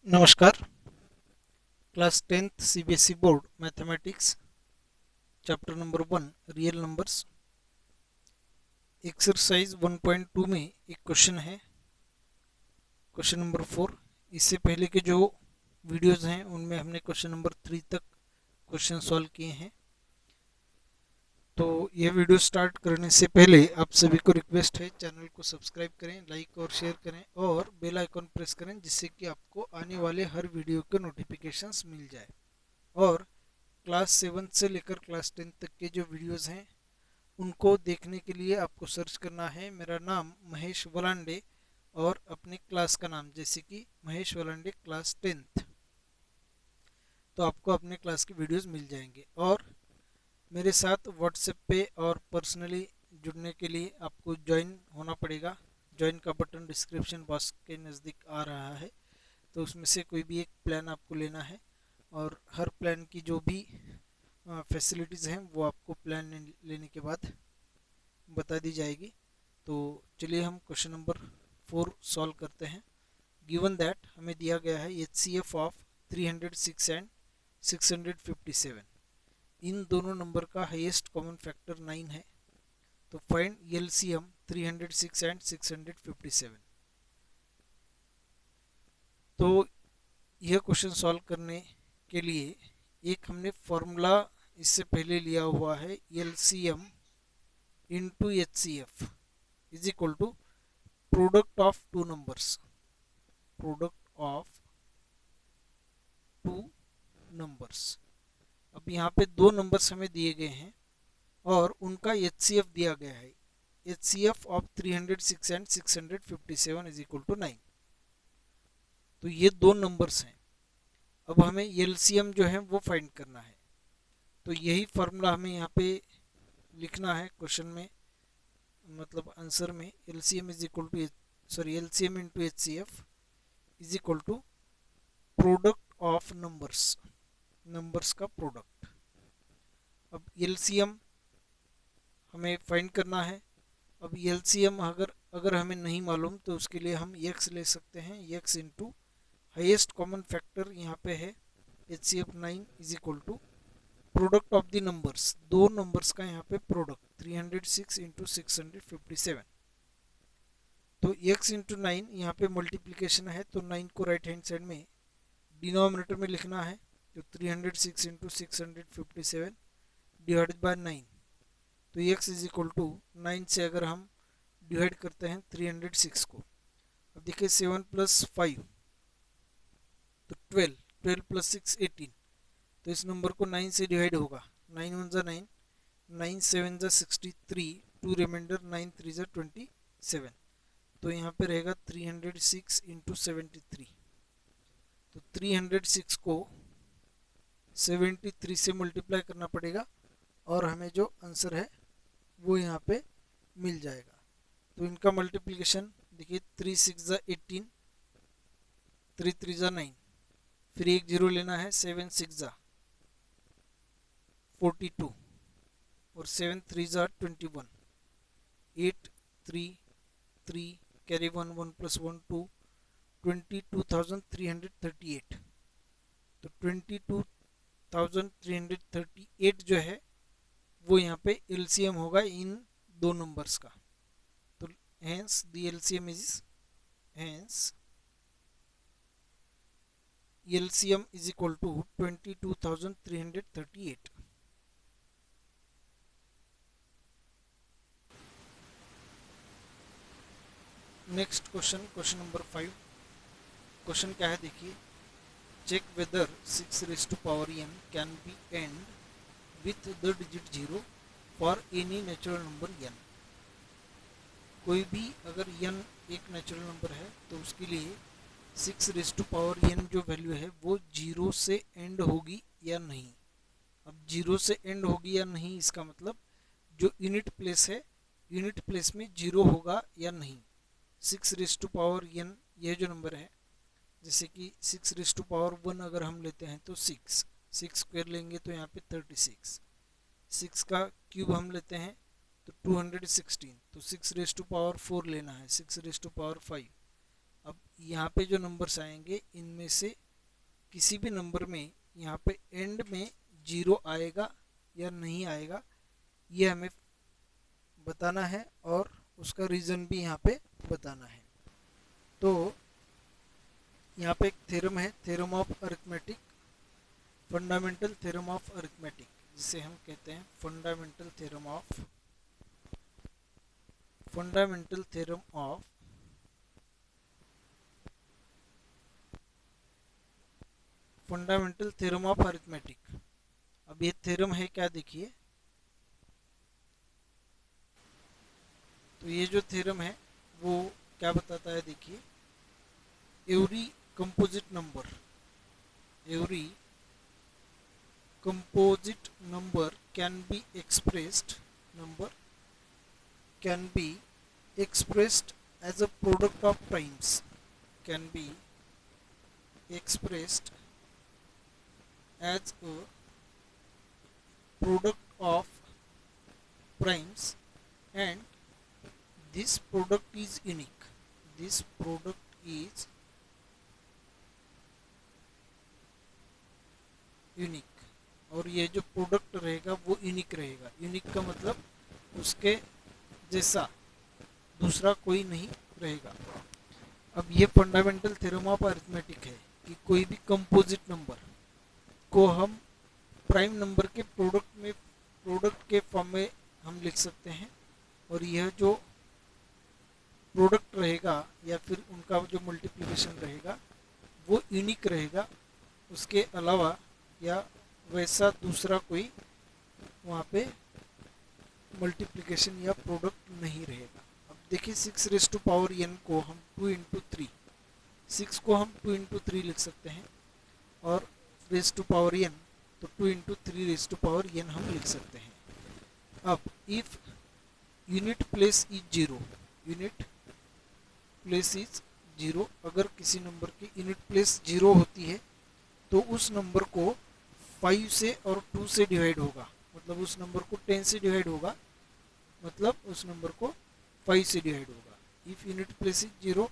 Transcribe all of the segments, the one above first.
नमस्कार। Class 10th CBSE board mathematics chapter number 1 real numbers exercise 1.2 में एक question है, क्वेश्चन नंबर 4। इससे पहले के जो वीडियोस हैं उनमें हमने क्वेश्चन नंबर 3 तक क्वेश्चन सॉल्व किए हैं। तो यह वीडियो स्टार्ट करने से पहले आप सभी को रिक्वेस्ट है, चैनल को सब्सक्राइब करें, लाइक और शेयर करें और बेल आइकन प्रेस करें, जिससे कि आपको आने वाले हर वीडियो के नोटिफिकेशंस मिल जाए। और क्लास 7 से लेकर क्लास 10 तक के जो वीडियोस हैं उनको देखने के लिए आपको सर्च करना है मेरा नाम महेश वलांडे और अपने क्लास का नाम, जैसे कि महेश वलांडे क्लास 10th। तो आपको अपने क्लास की वीडियोस मिल जाएंगे। और मेरे साथ व्हाट्सएप पे और पर्सनली जुड़ने के लिए आपको ज्वाइन होना पड़ेगा। ज्वाइन का बटन डिस्क्रिप्शन बॉक्स के नज़दीक आ रहा है, तो उसमें से कोई भी एक प्लान आपको लेना है और हर प्लान की जो भी फैसिलिटीज़ हैं वो आपको प्लान लेने के बाद बता दी जाएगी। तो चलिए हम क्वेश्चन नंबर 4 सॉल्व करते हैं। गिवन दैट हमें दिया गया है HCF ऑफ 306 एंड 657। इन दोनों नंबर का हाईएस्ट कॉमन फैक्टर 9 है। तो फाइंड LCM 306 एंड 657। तो यह क्वेश्चन सॉल्व करने के लिए एक हमने फॉर्मूला इससे पहले लिया हुआ है, LCM into HCF is equal to product of two numbers. Product of two numbers. अब यहाँ पे दो नंबर्स हमें दिए गए हैं और उनका HCF दिया गया है। HCF of 306 and 657 is equal to 9। तो ये दो नंबर्स हैं। अब हमें LCM जो है वो फाइंड करना है। तो यही फार्मूला हमें यहाँ पे लिखना है क्वेश्चन में, मतलब आंसर में। LCM is equal to LCM into HCF is equal to product of numbers, numbers का प्रोडक्ट। अब LCM हमें फाइंड करना है। अब LCM अगर हमें नहीं मालूम तो उसके लिए हम x ले सकते हैं। x into highest common factor यहाँ पे है HCF 9 is equal to product of the numbers, दो नंबर्स का यहाँ पे प्रोडक्ट 306 इंटू 657। तो x इंटू 9 यहाँ पे मल्टीप्लीकेशन है, तो 9 को राइट हैंड साइड में डिनोमिनेटर में लिखना है। तो 306 इंटू 657 डिवाइडेड बाय 9। तो x इज इक्वल टू 9 से अगर हम डिवाइड करते हैं 306 को, अब देखिए 7 प्लस 5 तो 12, 12 प्लस 6 18। तो इस नंबर को 9 से डिवाइड होगा। 9 1 जा 9, 9 7 जा 63, 2 रिमाइंडर, 9 3 जा 27। तो यहाँ पे रहेगा 306 इंटू 73। तो 306 को 73 से मल्टीप्लाई करना पड़ेगा और हमें जो आंसर है वो यहाँ पे मिल जाएगा। तो इनका मल्टीप्लिकेशन देखिए, 3 6 जा 18, 3 3 जा 9, फिर एक जीरो लेना है, 7 6 जा 42 और 7 3 जा 21, 8 3 3 कैरी 1 1 प्लस 1 2, 22,338। तो 22,338 जो है वो यहाँ पे LCM होगा इन दो नंबर्स का। तो hence the LCM is equal to 22,338। Next question, question number 5। Question क्या है देखिए, check whether 6 raised to power n can be end with the digit 0 for any natural number n। कोई भी अगर n एक नेचुरल नंबर है तो उसके लिए 6 raised to power n जो वैल्यू है वो 0 से एंड होगी या नहीं। अब 0 से एंड होगी या नहीं, इसका मतलब जो यूनिट प्लेस है, यूनिट प्लेस में 0 होगा या नहीं। 6 raised to power n यह जो नंबर है, जैसे कि 6 raised to power 1 अगर हम लेते हैं तो 6 स्क्वायर लेंगे तो यहाँ पे 36। 6 का क्यूब हम लेते हैं तो 216। तो 6 raised to power 4 लेना है, 6 raised to power 5, अब यहाँ पे जो नंबर्स आएंगे इनमें से किसी भी नंबर में यहाँ पे एंड में 0 आएगा या नहीं आएगा, ये हमें बताना है और उसका रीज़न भी यहाँ पे बताना है। तो यहाँ पे एक थ्योरम है, theorem of arithmetic, fundamental theorem of arithmetic, जिसे हम कहते हैं fundamental theorem of fundamental theorem of arithmetic. अब ये थ्योरम है क्या, देखिए। तो ये जो थ्योरम है वो क्या बताता है, देखिए। Every composite number can be expressed as a product of primes, can be expressed as a product of primes, and this product is unique. और ये जो प्रोडक्ट रहेगा वो यूनिक रहेगा। यूनिक का मतलब उसके जैसा दूसरा कोई नहीं रहेगा। अब ये फंडामेंटल थ्योरम ऑफ अरिथमेटिक है कि कोई भी कंपोजिट नंबर को हम प्राइम नंबर के प्रोडक्ट के फॉर्म में हम लिख सकते हैं, और यह जो प्रोडक्ट रहेगा या फिर उनका जो मल्टीप्लिकेशन रहेगा वो यूनिक रहेगा, उसके अलावा या वैसा दूसरा कोई वहाँ पे मल्टीप्लिकेशन या प्रोडक्ट नहीं रहेगा। अब देखिए 6n को हम 2 इंटू 3, 6 को हम 2 इंटू 3 लिख सकते हैं, और n तो 2 इंटू 3 हम लिख सकते हैं। अब if unit place is zero, अगर किसी नंबर की यूनिट प्लेस 0 होती है तो उस नंबर को 5 से और 2 से डिवाइड होगा, मतलब उस नंबर को 10 से डिवाइड होगा, मतलब उस नंबर को 5 से डिवाइड होगा। If unit place is 0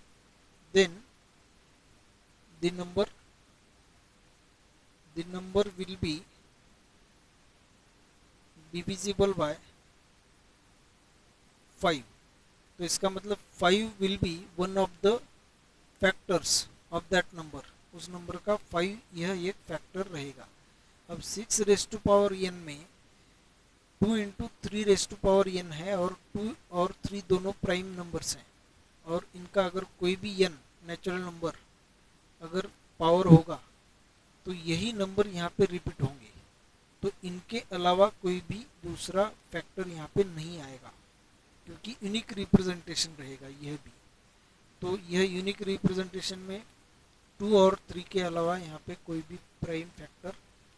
then the number will be divisible by 5। तो इसका मतलब 5 will be one of the factors of that number, उस नंबर का 5 यह एक फैक्टर रहेगा। अब 6n में 2 इंटू 3n है, और 2 और 3 दोनों प्राइम नंबर्स हैं, और इनका अगर कोई भी n नेचुरल नंबर अगर पावर होगा तो यही नंबर यहाँ पे रिपीट होंगे, तो इनके अलावा कोई भी दूसरा फैक्टर यहाँ पे नहीं आएगा, क्योंकि यूनिक रिप्रेजेंटेशन रहेगा यह भी। तो यह यूनिक रिप्रेजेंटेशन में 2 और 3 के अलावा यहाँ पे कोई भी प्राइम फैक्टर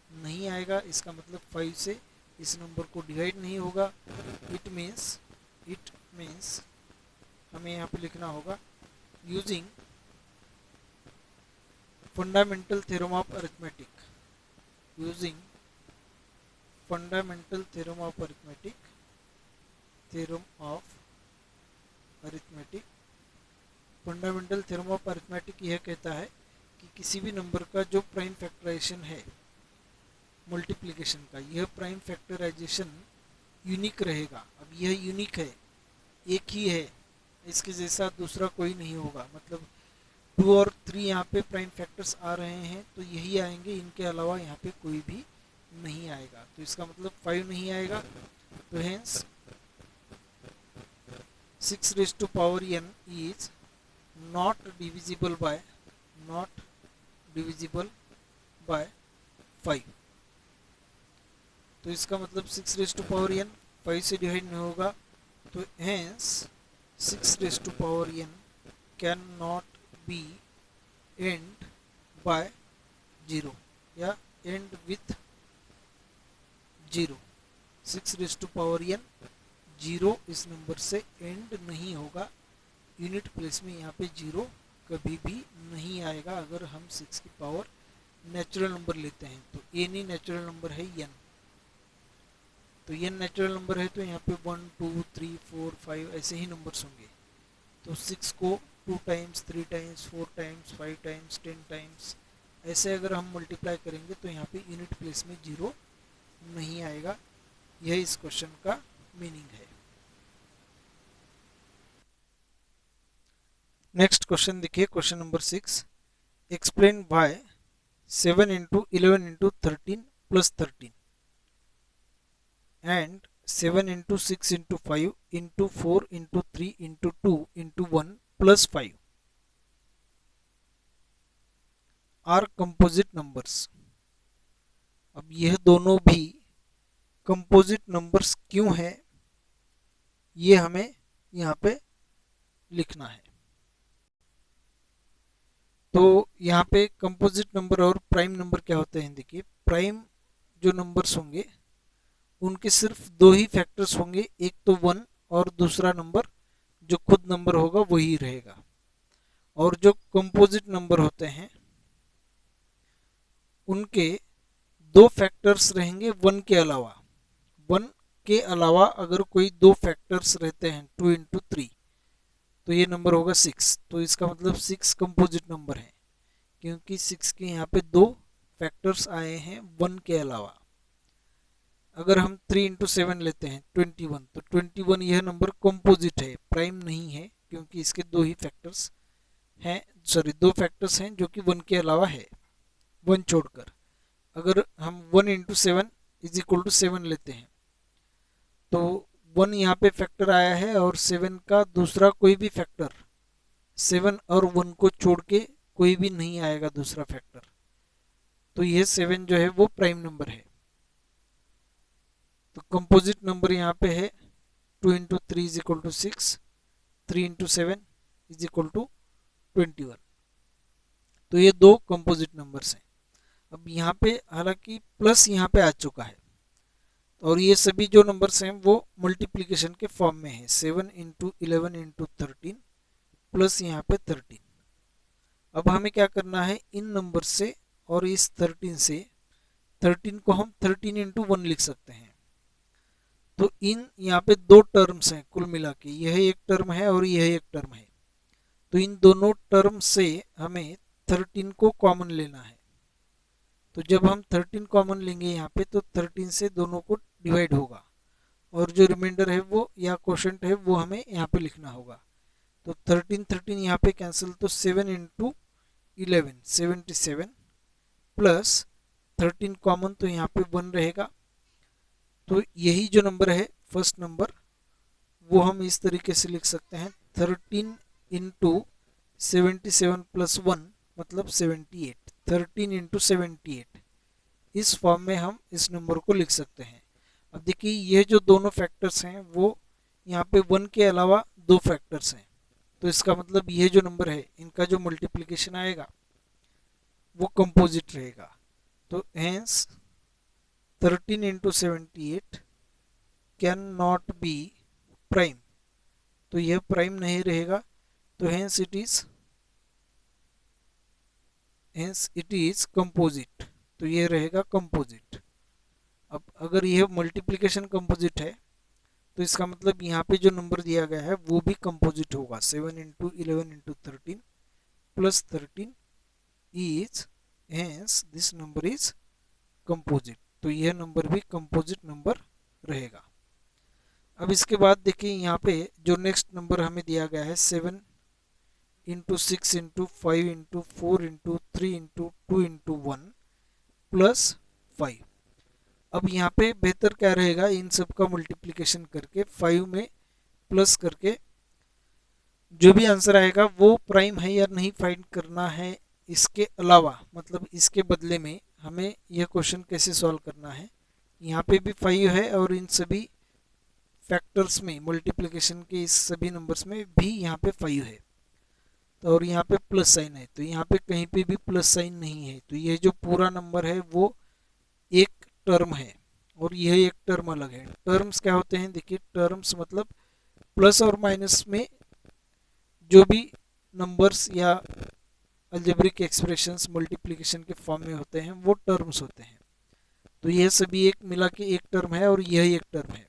नहीं आएगा। इसका मतलब 5 से इस नंबर को डिवाइड नहीं होगा। इट मीन्स हमें यहाँ पे लिखना होगा using fundamental theorem of arithmetic, fundamental theorem of arithmetic यह कहता है कि किसी भी नंबर का जो प्राइम फैक्टराइजेशन है मल्टीप्लिकेशन का, यह प्राइम फैक्टराइजेशन यूनिक रहेगा। अब यह यूनिक है, एक ही है, इसके जैसा दूसरा कोई नहीं होगा, मतलब 2 और 3 यहाँ पे प्राइम फैक्टर्स आ रहे हैं तो यही आएंगे, इनके अलावा यहाँ पे कोई भी नहीं आएगा। तो इसका मतलब 5 नहीं आएगा, तो hence 6n is not divisible by 5। तो इसका मतलब 6n 5 से डिवाइड नहीं होगा, तो hence 6n can not be end by 0 या एंड विथ 0। 6n 0 इस नंबर से एंड नहीं होगा, यूनिट प्लेस में यहाँ पे 0 कभी भी नहीं आएगा। अगर हम 6 की पावर नेचुरल नंबर लेते हैं तो n ही नेचुरल नंबर है n, तो n नेचुरल नंबर है तो यहाँ पे 1 2 3 4 5 ऐसे ही नंबर्स होंगे। तो 6 को 2 times, 3 times, 4 times, 5 times, 10 times, ऐसे अगर हम मल्टीप्लाई करेंगे तो यहाँ पे यूनिट प्लेस में जीरो नहीं आएगा। यह इस क्वेश्चन का मीनिंग है। नेक्स्ट क्वेश्चन देखिए, question number 6, explain why 7 into 11 into 13 plus 13 and 7 into 6 into 5 into 4 into 3 into 2 into 1 plus 5 are composite numbers। अब यह दोनों भी कंपोजिट नंबर्स क्यों है, ये हमें यहाँ पे लिखना है। तो यहाँ पे कंपोजिट नंबर और प्राइम नंबर क्या होते हैं, देखिए प्राइम जो नंबर्स होंगे उनके सिर्फ दो ही फैक्टर्स होंगे, एक तो 1 और दूसरा नंबर जो खुद नंबर होगा वही रहेगा। और जो कंपोजिट नंबर होते हैं उनके दो फैक्टर्स रहेंगे 1 के अलावा। 1 के अलावा अगर कोई दो फैक्टर्स रहते हैं 2 इंटू 3 तो ये नंबर होगा 6। तो इसका मतलब 6 कंपोजिट नंबर है, क्योंकि 6 के यहाँ पे दो फैक्टर्स आए हैं 1 के अलावा। अगर हम 3 इंटू 7 लेते हैं 21, तो 21 यह नंबर कंपोजिट है, प्राइम नहीं है, क्योंकि इसके दो ही फैक्टर्स हैं, दो फैक्टर्स हैं जो कि 1 के अलावा है, 1 छोड़कर। अगर हम 1 इंटू 7 इज इक्वल टू 7 लेते हैं तो 1 यहाँ पे फैक्टर आया है और 7 का दूसरा कोई भी फैक्टर 7 और 1 को छोड़ के कोई भी नहीं आएगा दूसरा फैक्टर, तो यह 7 जो है वो प्राइम नंबर है। तो कंपोजिट नंबर यहाँ पे है 2 into 3 is equal to 6, 3 into 7 is equal to 21। तो ये दो कंपोजिट नंबर्स हैं। अब यहाँ पे हालांकि प्लस यहाँ पे आ चुका है और ये सभी जो नंबर्स हैं वो मल्टीप्लिकेशन के फॉर्म में है, 7 इंटू 11 इंटू 13 प्लस यहाँ पे 13। अब हमें क्या करना है, इन नंबर से और इस 13 से, 13 को हम 13 इंटू 1 लिख सकते हैं। तो इन यहाँ पे दो टर्म्स हैं कुल मिला के, यह एक टर्म है और यह एक टर्म है। तो इन दोनों टर्म से हमें 13 को कॉमन लेना है। तो जब हम 13 कॉमन लेंगे यहाँ पे तो 13 से दोनों को डिवाइड होगा और जो रिमाइंडर है वो या क्वोशंट है वो हमें यहाँ पे लिखना होगा। तो 13 यहाँ पे कैंसिल, तो 7 इंटू 11 77 प्लस 13 कॉमन, तो यहाँ पे 1 रहेगा। तो यही जो नंबर है फर्स्ट नंबर वो हम इस तरीके से लिख सकते हैं, 13 इंटू 77 प्लस 1 मतलब 78, 13 इंटू 78, इस फॉर्म में हम इस नंबर को लिख सकते हैं। अब देखिए ये जो दोनों फैक्टर्स हैं वो यहाँ पे 1 के अलावा दो फैक्टर्स हैं, तो इसका मतलब ये जो नंबर है इनका जो मल्टीप्लिकेशन आएगा वो कंपोजिट रहेगा। तो hence 13 into 78 can not B prime, तो यह प्राइम नहीं रहेगा। तो हेंस इट इज कंपोजिट, तो यह रहेगा कंपोजिट। अब अगर यह मल्टीप्लिकेशन कंपोजिट है तो इसका मतलब यहाँ पे जो नंबर दिया गया है वो भी कंपोजिट होगा, 7 into 11 into 13 plus 13 is, hence this number is composite. तो यह नंबर भी कंपोजिट नंबर रहेगा। अब इसके बाद देखिए यहाँ पे जो नेक्स्ट नंबर हमें दिया गया है 7 into 6 into 5 into 4 into 3 into 2 into 1 plus 5। अब यहाँ पे बेहतर क्या रहेगा, इन सब का मल्टीप्लिकेशन करके 5 में प्लस करके जो भी आंसर आएगा वो प्राइम है या नहीं फाइंड करना है। इसके अलावा मतलब इसके बदले में हमें यह क्वेश्चन कैसे सॉल्व करना है, यहाँ पे भी 5 है और इन सभी फैक्टर्स में मल्टीप्लिकेशन के इस सभी नंबर्स में भी यहाँ पे 5 है, तो और यहाँ पे प्लस साइन है, तो यहाँ पे कहीं पे भी प्लस साइन नहीं है। तो ये जो पूरा नंबर है वो एक टर्म है और यह एक टर्म अलग है। टर्म्स क्या होते हैं, देखिए टर्म्स मतलब प्लस और माइनस में जो भी नंबर्स या अलजेब्रिक एक्सप्रेशंस मल्टीप्लिकेशन के फॉर्म में होते हैं वो टर्म्स होते हैं। तो यह सभी एक मिला के एक टर्म है और यह एक टर्म है।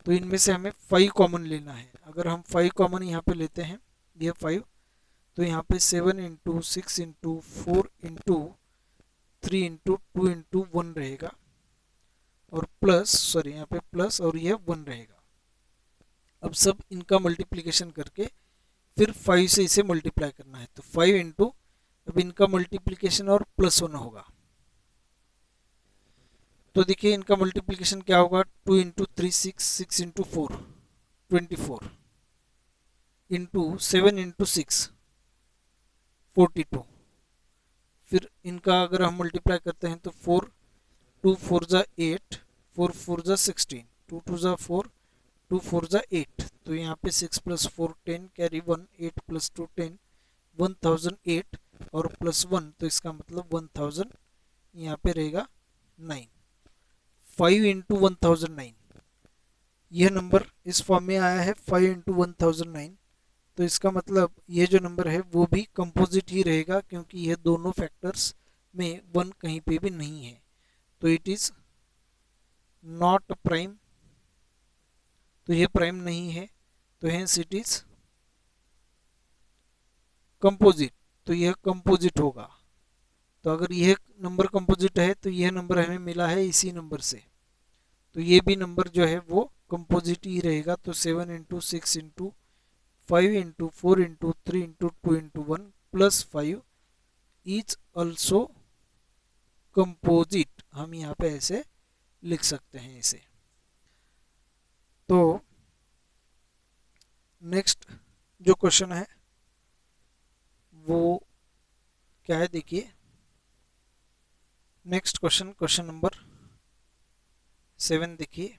तो इनमें से हमें 5 कॉमन लेना है। अगर हम 5 कॉमन यहाँ पे लेते हैं, यह 5, तो यहाँ पे 7 into 6 into 4 into 3 into 2 into 1 रहेगा, और प्लस सॉरी यहाँ पे प्लस और यह 1 रहेगा। अब सब इनका मल्टीप्लिकेशन करके फिर 5 से इसे मल्टीप्लाई करना है, तो 5 इंटू, अब इनका मल्टीप्लिकेशन और प्लस 1 होगा। तो देखिए इनका मल्टीप्लिकेशन क्या होगा, 2 इंटू 3 6, 6 इंटू 4 24 इंटू 7 इंटू 6 42। फिर इनका अगर हम मल्टीप्लाई करते हैं तो 4 2 4 जा 8, 4 4 जा 16, 2 2 जा 4, 2 4 जा 8, तो यहाँ पे 6 प्लस 4 10 कैरी 1, 8 प्लस 2 10, 1008 और प्लस 1, तो इसका मतलब 1000 यहाँ पे रहेगा 9। 5 इंटू 1009, यह नंबर इस फॉर्म में आया है 5 इंटू 1009, तो इसका मतलब ये जो नंबर है वो भी कंपोजिट ही रहेगा, क्योंकि यह दोनों फैक्टर्स में 1 कहीं पे भी नहीं है, तो इट इज नॉट प्राइम, तो यह प्राइम नहीं है, तो हेंस इट इज कंपोजिट, तो यह कंपोजिट होगा। तो अगर यह नंबर कंपोजिट है तो यह नंबर हमें मिला है इसी नंबर से, तो ये भी नंबर जो है वो कंपोजिट ही रहेगा। तो 7 into 6 into 5 into 4 into 3 into 2 into 1 plus 5 is also composite, हम यहाँ पे ऐसे लिख सकते हैं इसे। तो नेक्स्ट जो क्वेश्चन है वो क्या है, देखिए नेक्स्ट क्वेश्चन, क्वेश्चन नंबर 7 देखिए,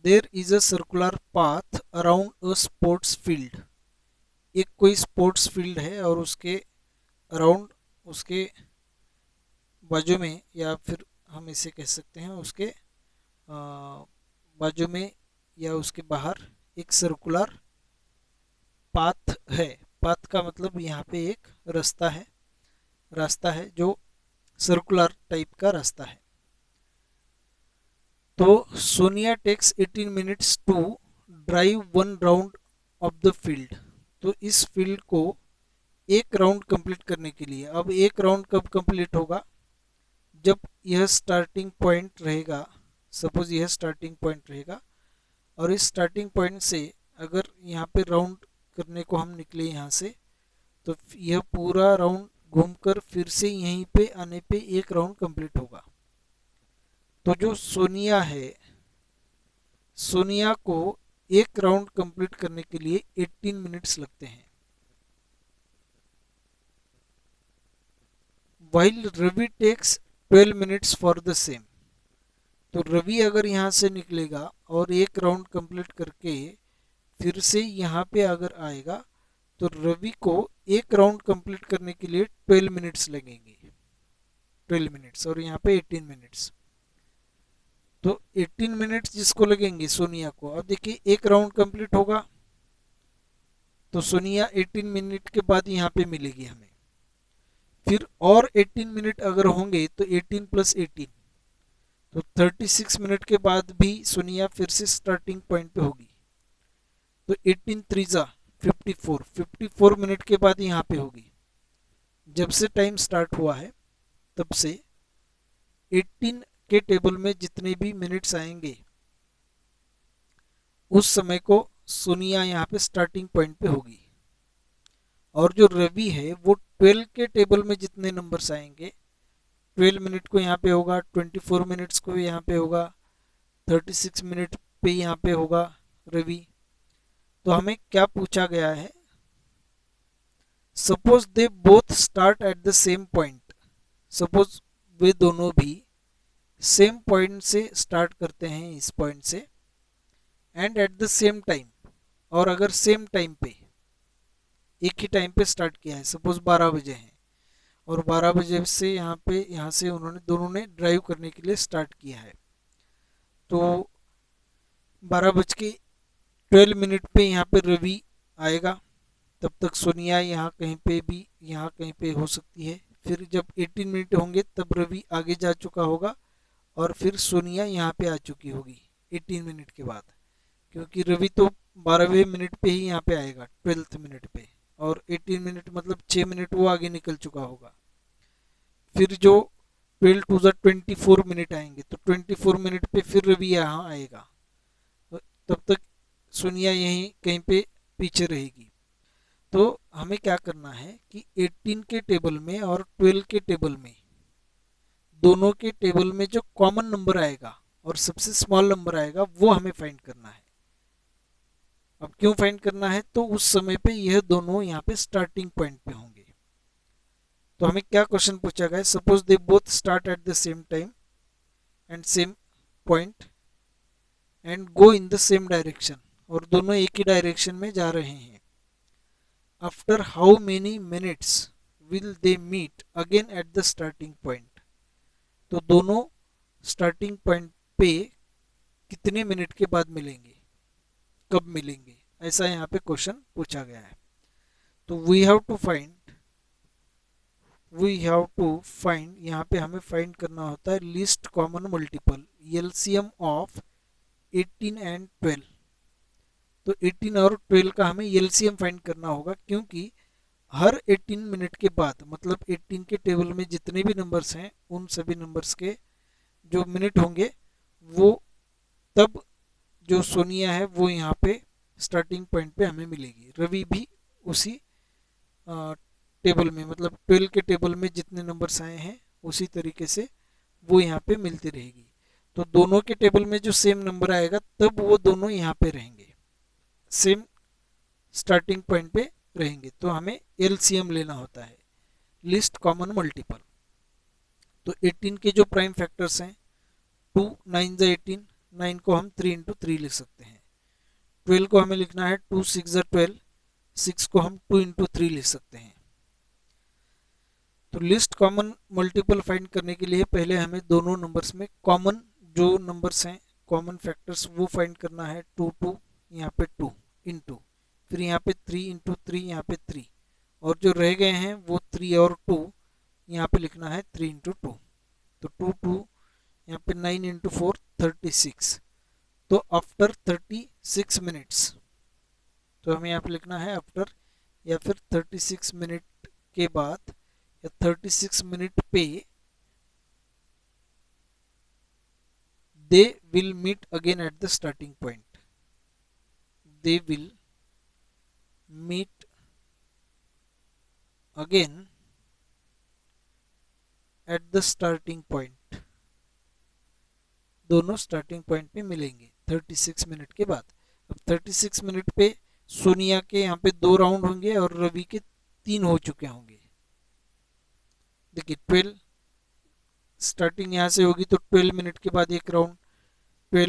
there is a circular path around a sports field. एक कोई स्पोर्ट्स फील्ड है और उसके अराउंड, उसके बाजू में, या फिर हम इसे कह सकते हैं उसके बाजू में या उसके बाहर एक सर्कुलर पाथ है। पाथ का मतलब यहाँ पे एक रास्ता है, रास्ता है जो सर्कुलर टाइप का रास्ता है। तो Sonia takes 18 minutes to drive 1 round of the field. तो इस फील्ड को एक राउंड कंप्लीट करने के लिए, अब एक राउंड कब कंप्लीट होगा, जब यह स्टार्टिंग पॉइंट रहेगा, सपोज यह स्टार्टिंग पॉइंट रहेगा, और इस स्टार्टिंग पॉइंट से अगर यहाँ पे राउंड करने को हम निकले यहाँ से, तो यह पूरा राउंड घूमकर फिर से यहीं पे आने पे एक राउंड कंप्लीट होगा। तो जो सोनिया है, सोनिया को एक राउंड कंप्लीट करने के लिए 18 मिनट्स लगते हैं, while Ravi takes 12 minutes for the same. तो रवि अगर यहाँ से निकलेगा और एक राउंड कंप्लीट करके फिर से यहाँ पे अगर आएगा, तो रवि को एक राउंड कंप्लीट करने के लिए 12 मिनट्स लगेंगे, 12 मिनट्स, और यहाँ पे 18 मिनट्स। तो 18 मिनट्स जिसको लगेंगे सोनिया को, अब देखिए एक राउंड कंप्लीट होगा तो सोनिया 18 मिनट के बाद यहाँ पे मिलेगी हमें, फिर और 18 मिनट अगर होंगे तो 18 प्लस 18, तो 36 मिनट के बाद भी सोनिया फिर से स्टार्टिंग पॉइंट पे होगी, तो 18 3 54, 54 मिनट के बाद यहाँ पे होगी। जब से टाइम स्टार्ट हुआ है तब से 18 के टेबल में जितने भी मिनट्स आएंगे उस समय को सोनिया यहाँ पे स्टार्टिंग पॉइंट पे होगी, और जो रवि है वो 12 के टेबल में जितने नंबर्स आएंगे, 12 मिनट को यहाँ पे होगा, 24 मिनट्स को यहाँ पे होगा, 36 मिनट पे यहाँ पे होगा रवि। तो हमें क्या पूछा गया है, suppose they both start at the same point, suppose वे दोनों भी सेम पॉइंट से स्टार्ट करते हैं, इस पॉइंट से, and eight the same time, और अगर सेम टाइम पे एक ही टाइम पे स्टार्ट किया है, सपोज 12 बजे है और 12 बजे से यहाँ से उन्होंने दोनों ने ड्राइव करने के लिए स्टार्ट किया है, तो 12 बज के 12 मिनट पे यहाँ पे रवि आएगा, तब तक सोनिया यहाँ कहीं पे हो सकती है। फिर जब 18 मिनट होंगे तब रवि आगे जा चुका होगा और फिर सोनिया यहाँ पे आ चुकी होगी 18 मिनट के बाद, क्योंकि रवि तो 12वें मिनट पे ही यहाँ पे आएगा, 12th मिनट पे, और 18 मिनट मतलब 6 मिनट वो आगे निकल चुका होगा। फिर जो 12 टू ज़ा 24 मिनट आएंगे, तो 24 मिनट पे फिर रवि यहाँ आएगा, तो तब तक सोनिया यहीं कहीं पे पीछे रहेगी। तो हमें क्या करना है कि 18 के टेबल में और 12 के टेबल में, दोनों के टेबल में जो कॉमन नंबर आएगा और सबसे स्मॉल नंबर आएगा वो हमें फाइंड करना है। अब क्यों फाइंड करना है, तो उस समय पे यह दोनों यहाँ पे स्टार्टिंग पॉइंट पे होंगे। तो हमें क्या क्वेश्चन पूछा गया है, suppose they both start at the same time and same point and go in the same direction, और दोनों एक ही डायरेक्शन में जा रहे हैं। After how many minutes will they meet again at the starting point, तो दोनों स्टार्टिंग पॉइंट पे कितने मिनट के बाद मिलेंगे, कब मिलेंगे, ऐसा यहाँ पे क्वेश्चन पूछा गया है। तो वी हैव टू फाइंड यहाँ पे हमें फाइंड करना होता है least common multiple, LCM of 18 and 12। तो 18 और 12 का हमें एलसीएम फाइंड करना होगा, क्योंकि हर 18 मिनट के बाद, मतलब 18 के टेबल में जितने भी नंबर्स हैं उन सभी नंबर्स के जो मिनट होंगे, वो तब जो सोनिया है वो यहाँ पे स्टार्टिंग पॉइंट पे हमें मिलेगी। रवि भी उसी टेबल में, मतलब 12 के टेबल में जितने नंबर्स आए हैं उसी तरीके से वो यहाँ पे मिलती रहेगी। तो दोनों के टेबल में जो सेम नंबर आएगा तब वो दोनों यहाँ पे रहेंगे, सेम स्टार्टिंग पॉइंट पे रहेंगे। तो हमें एलसीएम लेना होता है, लिस्ट कॉमन मल्टीपल। तो 18 के जो प्राइम फैक्टर्स हैं, 2 9 ज़ा 18, 9 को हम 3 इंटू 3 लिख सकते हैं। 12 को हमें लिखना है 2 6 ज़ा 12, 6 को हम 2 इंटू 3 लिख सकते हैं। तो लिस्ट कॉमन मल्टीपल फाइंड करने के लिए पहले हमें दोनों नंबर्स में कॉमन जो नंबर्स हैं, कॉमन फैक्टर्स, वो फाइंड करना है। 2 2 यहाँ पे 2 इंटू, फिर यहाँ पे 3 इंटू 3 यहाँ पे 3, और जो रह गए हैं वो 3 और 2 यहाँ पे लिखना है 3 इंटू 2। तो 2 2 यहाँ पे 9 इंटू 4 36। तो आफ्टर 36 मिनट्स, तो हमें यहाँ पे लिखना है आफ्टर, या फिर 36 मिनट के बाद, या 36 मिनट पे they will meet again at the starting point. They will meet again at the starting point, दोनों स्टार्टिंग पॉइंट पे मिलेंगे 36 मिनट के बाद। अब 36 मिनट पे सोनिया के यहाँ पे 2 राउंड होंगे और रवि के 3 हो चुके होंगे। देखिए 12 स्टार्टिंग यहाँ से होगी, तो 12 मिनट के बाद एक राउंड,